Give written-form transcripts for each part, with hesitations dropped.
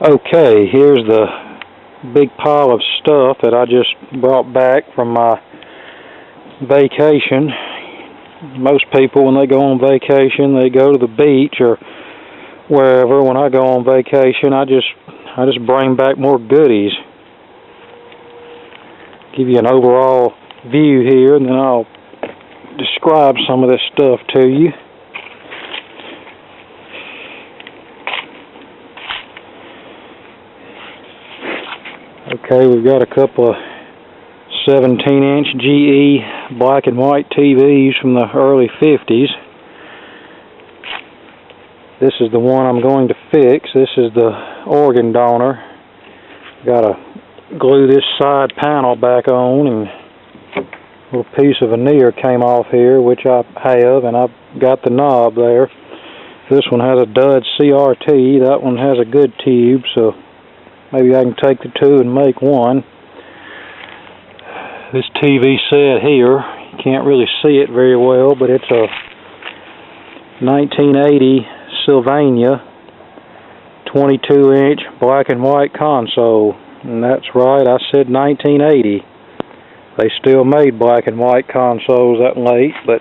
Okay, here's the big pile of stuff that I just brought back from my vacation. Most people, when they go on vacation, they go to the beach or wherever. When I go on vacation, I just bring back more goodies. Give you an overall view here, and then I'll describe some of this stuff to you. Okay, we've got a couple of 17-inch GE black and white TVs from the early 50s. This is the one I'm going to fix. This is the organ donor. Got to glue this side panel back on, and a little piece of veneer came off here, which I have, and I've got the knob there. This one has a dud CRT. That one has a good tube, so maybe I can take the two and make one. This TV set here, you can't really see it very well, but it's a 1980 Sylvania 22-inch black and white console. And that's right, I said 1980. They still made black and white consoles that late, but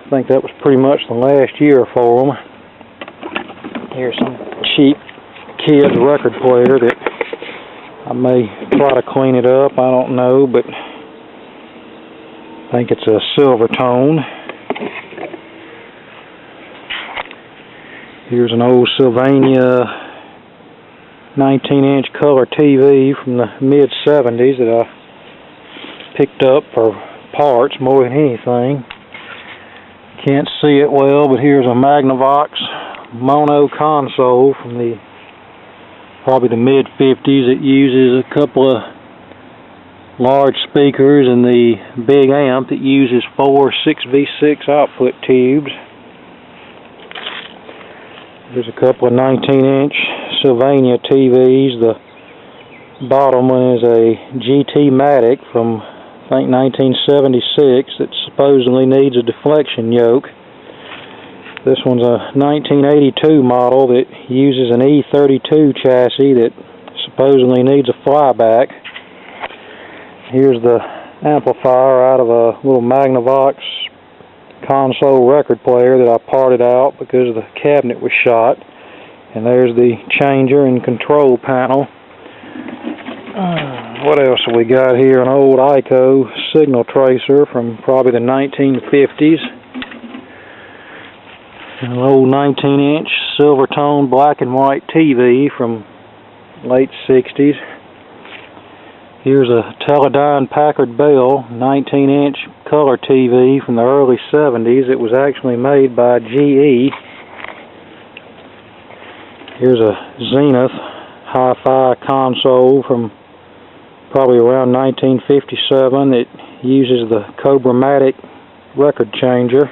I think that was pretty much the last year for them. Here's some cheap kid's record player that I may try to clean it up, I don't know, but I think it's a silver tone. Here's an old Sylvania 19-inch color TV from the mid-70s that I picked up for parts more than anything. Can't see it well, but here's a Magnavox mono console from probably the mid-50s. It uses a couple of large speakers and the big amp that uses 4 6V6 output tubes. There's a couple of 19-inch Sylvania TVs. The bottom one is a GT-Matic from, I think, 1976 that supposedly needs a deflection yoke. This one's a 1982 model that uses an E32 chassis that supposedly needs a flyback. Here's the amplifier out of a little Magnavox console record player that I parted out because the cabinet was shot. And there's the changer and control panel. What else have we got here? An old ICO signal tracer from probably the 1950s. An old 19-inch silver tone black and white TV from late 60s. Here's a Teledyne Packard Bell 19-inch color TV from the early 70s. It was actually made by GE. Here's a Zenith hi-fi console from probably around 1957 that uses the Cobra-Matic record changer.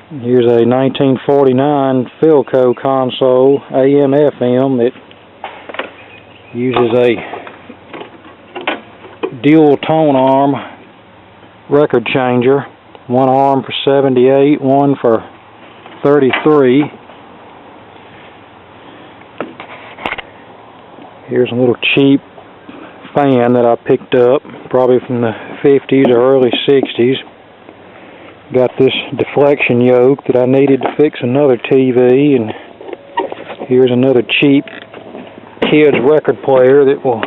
Here's a 1949 Philco Console Am FM that uses a dual tone arm record changer. One arm for 78, one for 33. Here's a little cheap fan that I picked up, probably from the 50s or early 60s. Got this deflection yoke that I needed to fix another TV, and here's another cheap kid's record player that will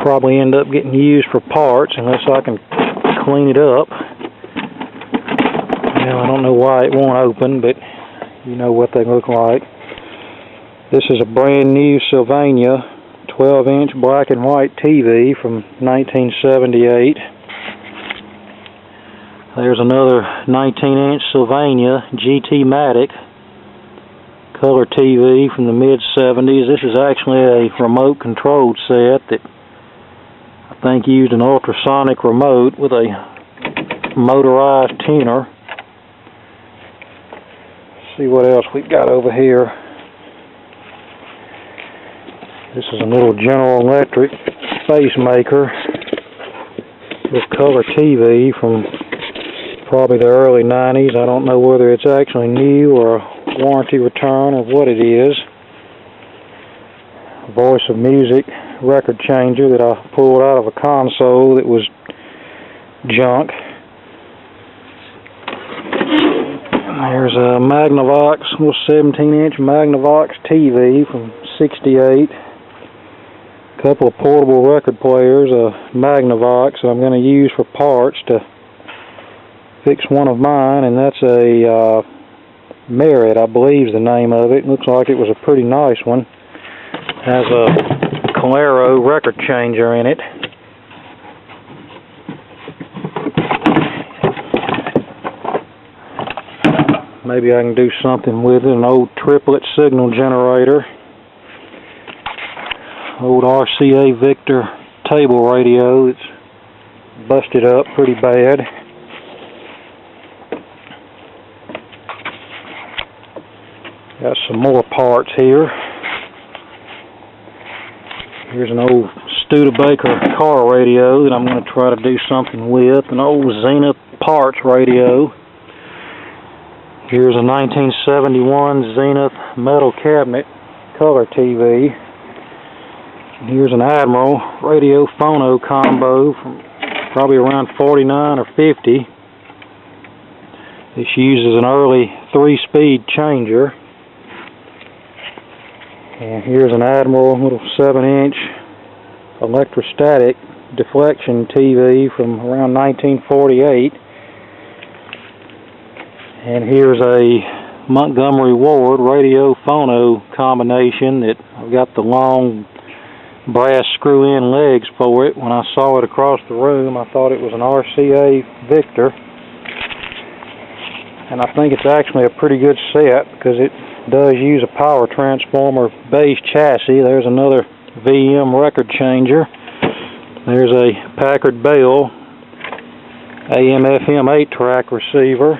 probably end up getting used for parts unless I can clean it up. Now, I don't know why it won't open, but you know what they look like. This is a brand new Sylvania 12-inch black and white TV from 1978. There's another 19-inch Sylvania GT-Matic color TV from the mid-70s. This is actually a remote-controlled set that I think used an ultrasonic remote with a motorized tuner. Let's see what else we've got over here. This is a little General Electric pacemaker with color TV from probably the early 90s. I don't know whether it's actually new or warranty return or what it is. Voice of Music record changer that I pulled out of a console that was junk. There's a Magnavox, little 17-inch Magnavox TV from '68. A couple of portable record players, a Magnavox that I'm going to use for parts to fix one of mine, and that's a Merit, I believe is the name of it. Looks like it was a pretty nice one. Has a Calero record changer in it. Maybe I can do something with it. An old triplet signal generator. Old RCA Victor table radio. It's busted up pretty bad. Got some more parts here. Here's an old Studebaker car radio that I'm going to try to do something with. An old Zenith parts radio. Here's a 1971 Zenith metal cabinet color TV. And here's an Admiral Radio phono combo from probably around 49 or 50. This uses an early 3-speed changer. And here's an Admiral little 7-inch electrostatic deflection TV from around 1948. And here's a Montgomery Ward radio phono combination that I've got the long brass screw-in legs for it. When I saw it across the room, I thought it was an RCA Victor. And I think it's actually a pretty good set because it does use a power transformer base chassis. There's another VM record changer. There's a Packard Bell AM/FM 8-track receiver.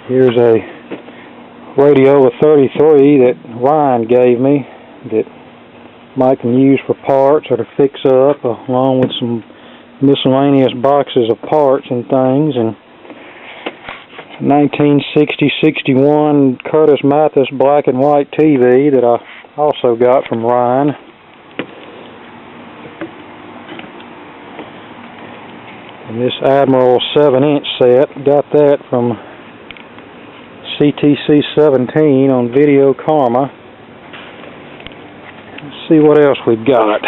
Here's a radio 33 that Ryan gave me that Mike can use for parts or to fix up, along with some miscellaneous boxes of parts and things. And 1960-61 Curtis Mathis black and white TV that I also got from Ryan. And this Admiral 7-inch set, got that from CTC 17 on Video Karma. Let's see what else we've got.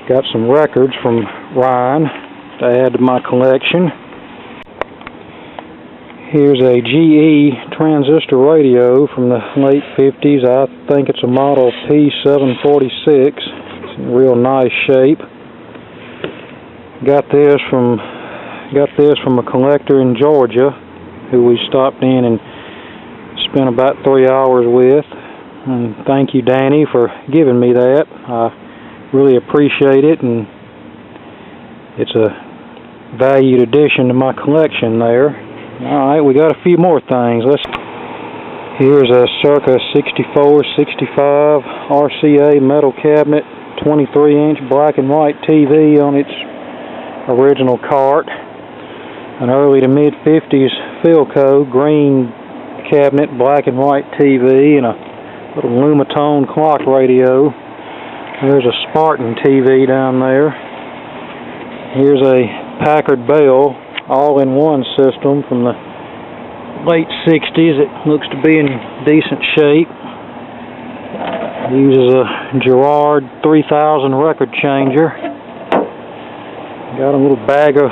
Got some records from Ryan to add to my collection. Here's a GE Transistor Radio from the late 50s. I think it's a model P746. It's in real nice shape. Got this from a collector in Georgia who we stopped in and spent about 3 hours with. And thank you, Danny, for giving me that. I really appreciate it, and it's a valued addition to my collection there. Alright, we got a few more things. Here's a circa 64-65 RCA metal cabinet, 23-inch black and white TV on its original cart. An early to mid-50s Philco green cabinet, black and white TV, and a little Lumatone clock radio. There's a Spartan TV down there. Here's a Packard Bell all-in-one system from the late 60s. It looks to be in decent shape. It uses a Gerard 3000 record changer. Got a little bag of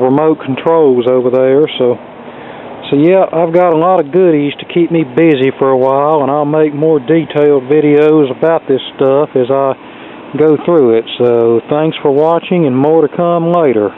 remote controls over there. So yeah, I've got a lot of goodies to keep me busy for a while, and I'll make more detailed videos about this stuff as I go through it. So thanks for watching, and more to come later.